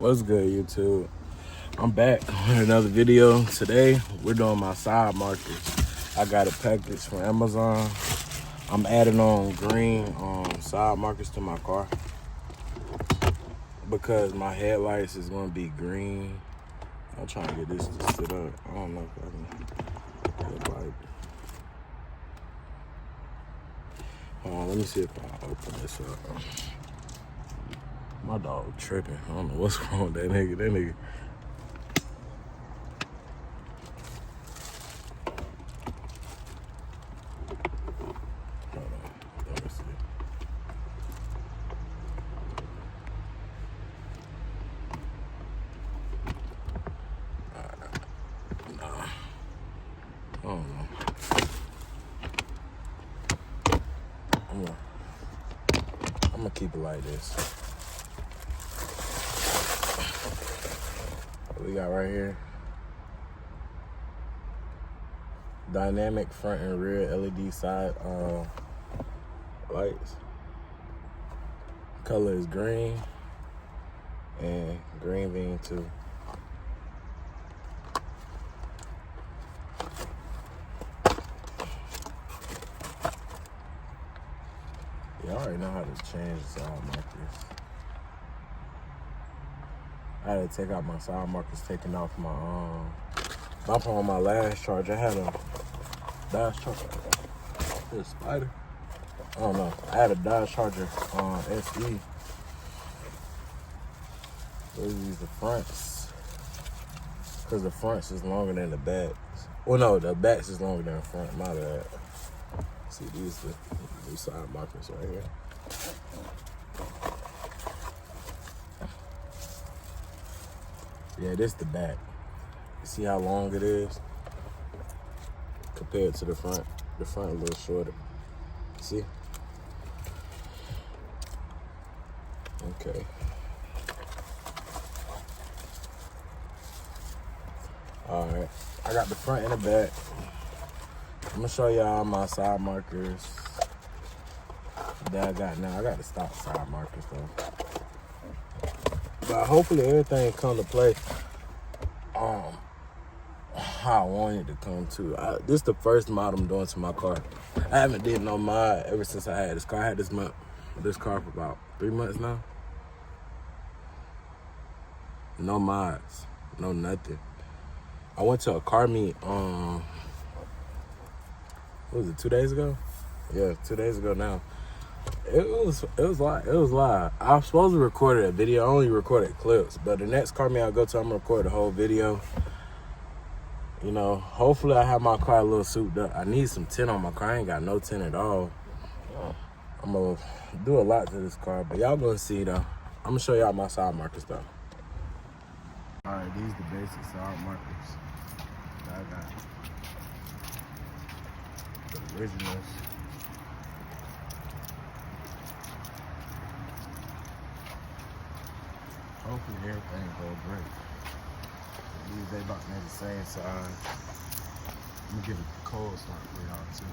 What's good, YouTube? I'm back with another video. Today, we're doing my side markers. I got a package from Amazon. I'm adding on green side markers to my car because my headlights is going to be green. I'm trying to get this to sit up. I don't know if I can get like. Hold on, let me see if I open this up. My dog tripping. I don't know what's wrong with that nigga. That nigga. Hold on. Let me see. Nah. I don't know. I'm gonna keep it like this. What we got right here? Dynamic front and rear LED side lights. Color is green and green bean too. Yeah, I already know how to change the side markers. I had to take out my side markers, taking off my on my last charge. I had a Dodge Charger. Is it a Spider? I don't know. I had a Dodge Charger SE. Those use the fronts because the fronts is longer than the backs. Well, no, the backs is longer than the front. My bad. See, these the side markers right here. Yeah, this the back. You see how long it is compared to the front? The front a little shorter. See? Okay. All right. I got the front and the back. I'm gonna show y'all my side markers that I got now. I got the stock side markers though. But hopefully everything come to play how I want it to come to. This is the first mod I'm doing to my car. I haven't did no mod ever since I had this car. I had this car for about 3 months now. No mods, no nothing. I went to a car meet what was it, 2 days ago? Yeah, 2 days ago now. It was live. I was supposed to record a video. I only recorded clips, but the next car meet I go to, I'm gonna record the whole video. You know, hopefully I have my car a little souped up. I need some tint on my car. I ain't got no tint at all. I'm gonna do a lot to this car, but y'all gonna see though. I'm gonna show y'all my side markers though. All right, these the basic side markers that I got. The originals. Hopefully everything go great. These they about to make the same size. I'm gonna get a cold start for y'all too.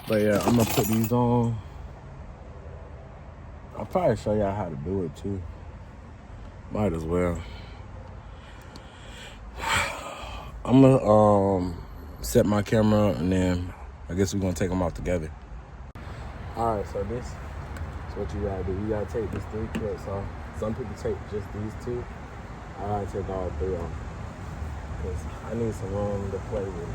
But yeah, I'm gonna put these on. I'll probably show y'all how to do it too. Might as well. I'm gonna set my camera up and then I guess we're gonna take them off together. All right, so this is what you gotta do. You gotta take these 3 clips off. Some people take just these 2. I gotta take all 3 off because I need some room to play with.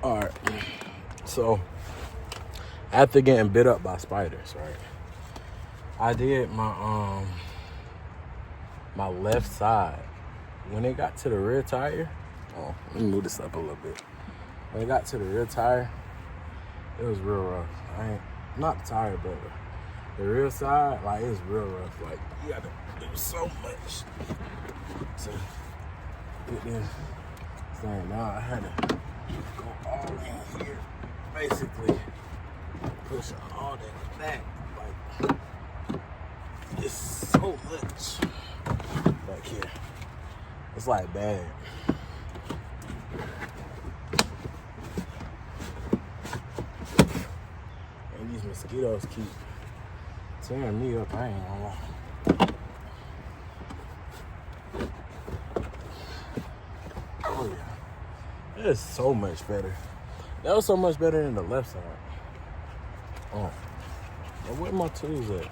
All right, so after getting bit up by spiders, right, I did my my left side. When it got to the rear tire, let me move this up a little bit. when it got to the rear tire, it was real rough. I ain't not the tire, but the rear side, like it's real rough. Like you gotta do so much to get this thing. Now I had to go all in here, basically push all that back. Like it's so much back here. It's like bad. And these mosquitoes keep tearing me up. I ain't gonna lie. Oh yeah. That is so much better. That was so much better than the left side. Oh. Now where my tools at?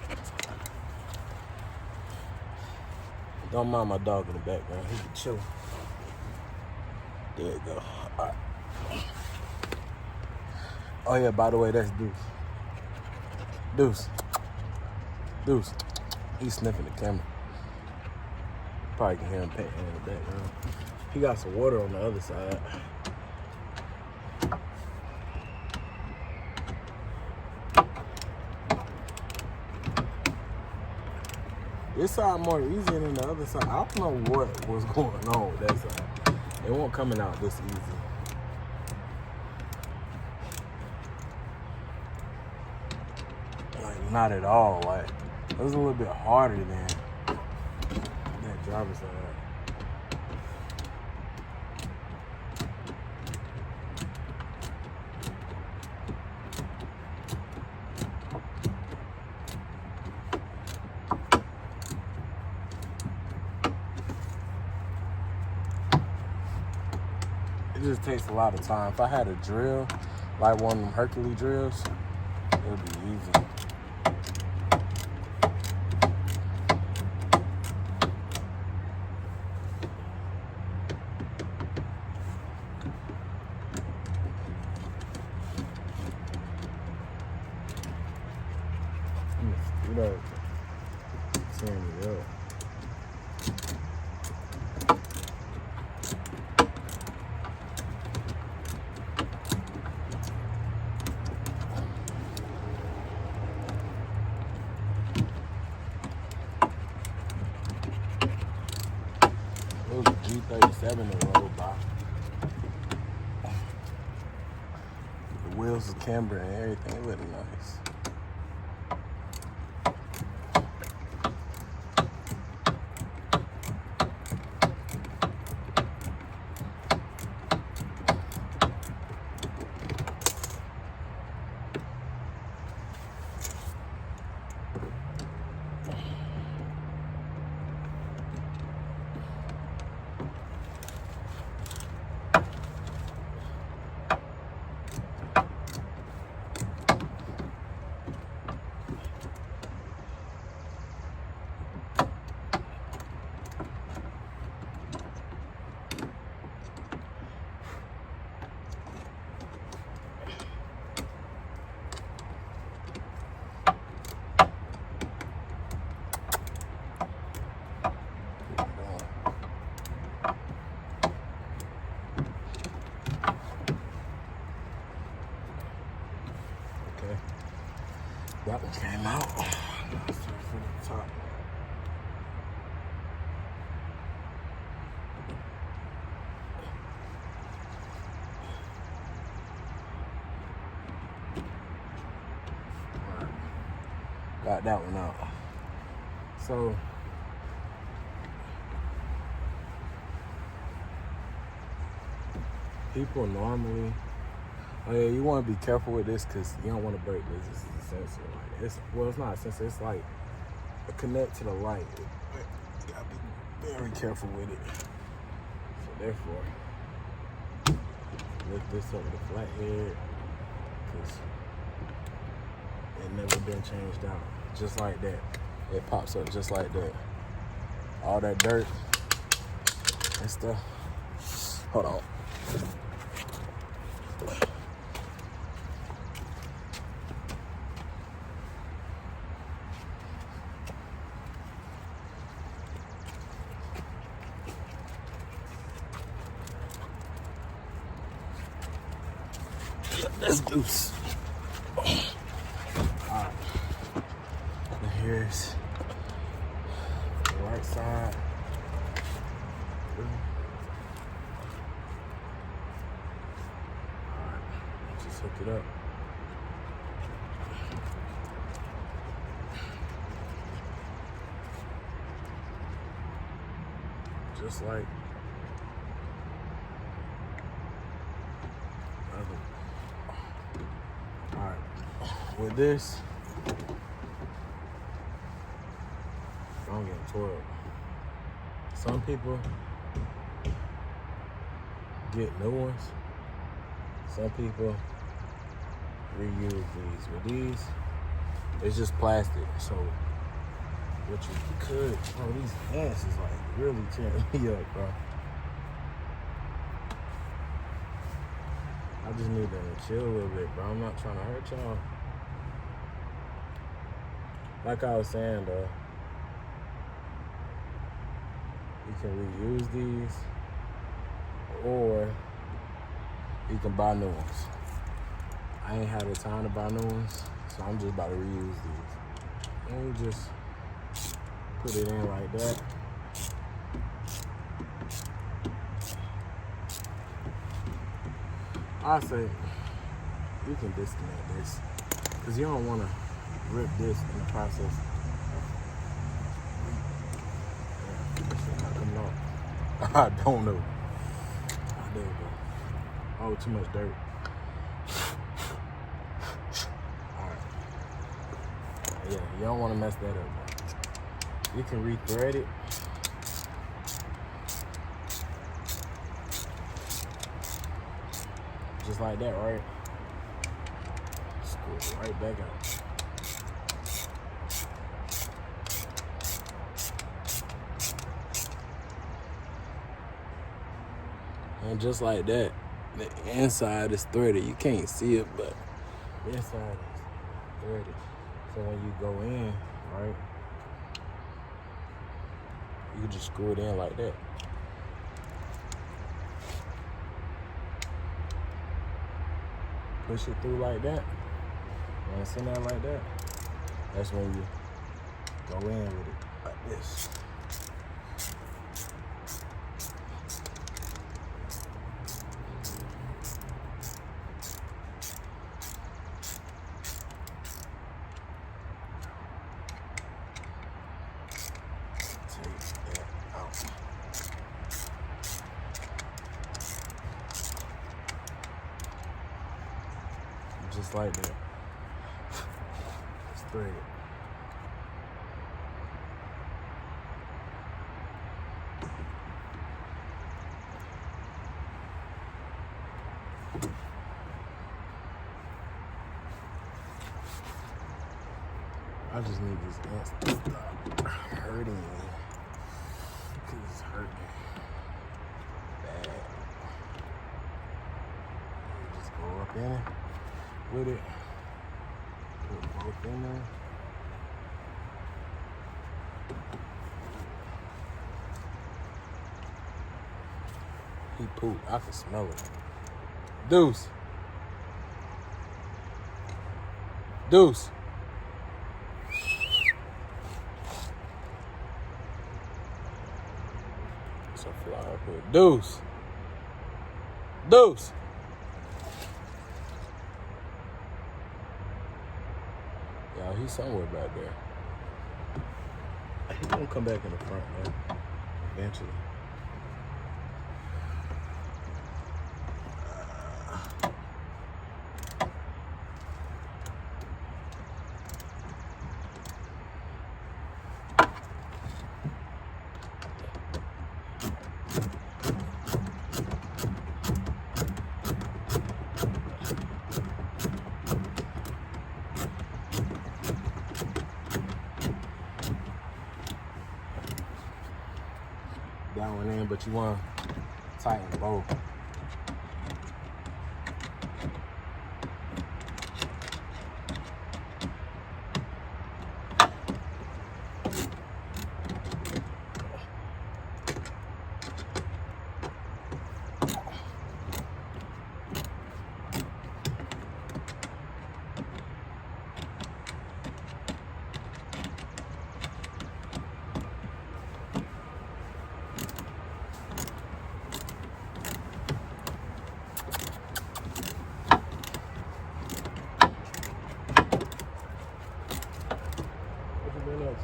Don't mind my dog in the background. He can chill. There you go. All right. Oh yeah, by the way, that's Deuce. Deuce. He's sniffing the camera. Probably can hear him panting in the background. He got some water on the other side. This side more easy than the other side. I don't know what was going on with that side. It won't coming out this easy. Like not at all. Like it was a little bit harder than that driver's side. It just takes a lot of time. If I had a drill, like one of them Hercules drills, it would be easy. Mosquito tearing me up. It was a G37 that rolled by. The wheels was camber and everything. It looked nice. That one came out. Let's start from the top. Right. Got that one out. So people normally, oh yeah, you want to be careful with this because you don't want to break this. This is a sensor. Like it's not a sensor. It's like a connect to the light. You gotta be very careful with it. So therefore, lift this up with a flathead because it never been changed out. Just like that, it pops up just like that. All that dirt and stuff. Hold on. Let's deuce. Alright. And here's the right side. Alright, just hook it up. Just like other. All right, with this, I'm getting tore up. Some people get new ones. Some people reuse these. With these, it's just plastic. So what you could, bro, these ants is like really tearing me up, bro. I just need to chill a little bit, bro. I'm not trying to hurt y'all. Like I was saying, though, you can reuse these, or you can buy new ones. I ain't had the time to buy new ones, so I'm just about to reuse these. And we just put it in like that. I say you can disconnect this because you don't want to rip this in the process. Yeah, this shit not coming off. I don't know. There we go. Oh, too much dirt. Alright. Yeah, you don't want to mess that up, man. You can re-thread it. Just like that, right? Screw it right back out. And just like that, the inside is threaded. You can't see it, but the inside is threaded. So when you go in, right, you can just screw it in like that. Push it through like that. When it's in there like that, that's when you go in with it like this. Take that out. Just like that. It's threaded. I just need these ants to stop hurting me. Because it's hurting bad. Just go up in it with it. Put both in there. He pooped. I can smell it. Deuce. Deuce. It's a fly up here. Deuce. Deuce. Y'all, he's somewhere back there. He's gonna come back in the front, man. Eventually. That one in, but you want to tighten both.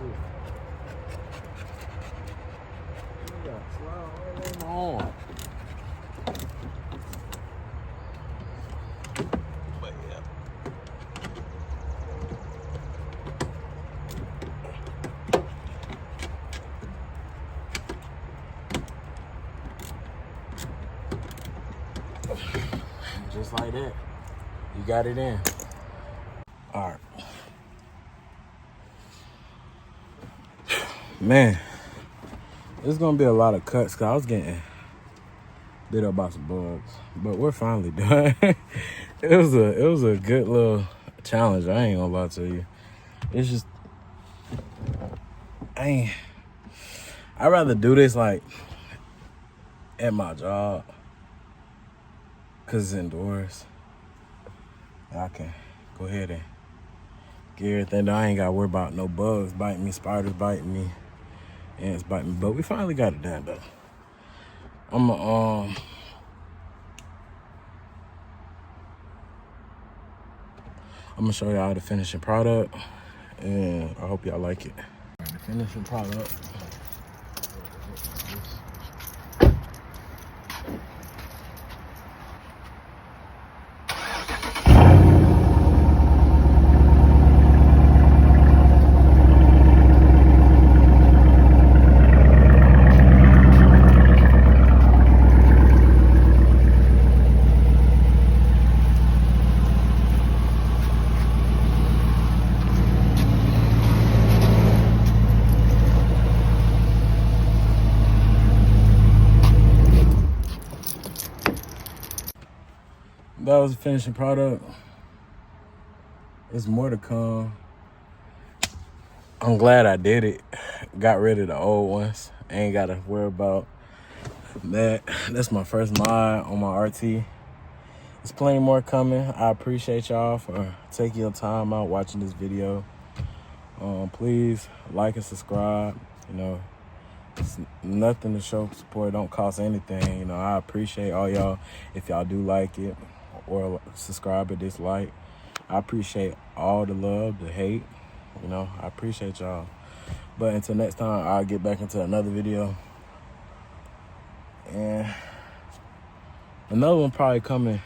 too. You got slide all on. But yeah. Just like that. You got it in. All right. Man, it's gonna be a lot of cuts because I was getting bit up by some bugs, but we're finally done. it was a good little challenge. I ain't gonna lie to you. It's just I'd rather do this like at my job because it's indoors. I can go ahead and get everything done. I ain't gotta worry about no bugs biting me, spiders biting me, ants biting me. But we finally got it done though. I'm gonna show y'all the finishing product, and I hope y'all like it. The finishing product. That was the finishing product. There's more to come. I'm glad I did it. Got rid of the old ones. Ain't got to worry about that. That's my first mod on my RT. There's plenty more coming. I appreciate y'all for taking your time out watching this video. Please like and subscribe. You know, it's nothing to show support. Don't cost anything. You know, I appreciate all y'all. If y'all do like it or subscribe or dislike, I appreciate all the love, the hate. You know, I appreciate y'all. But until next time, I'll get back into another video. And another one probably coming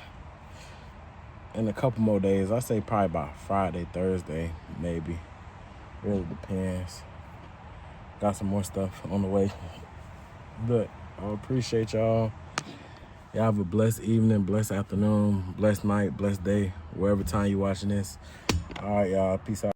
in a couple more days. I say probably by Friday, Thursday, maybe. Really depends. Got some more stuff on the way. But I appreciate y'all. Y'all have a blessed evening, blessed afternoon, blessed night, blessed day, wherever time you watching this. All right, y'all. Peace out.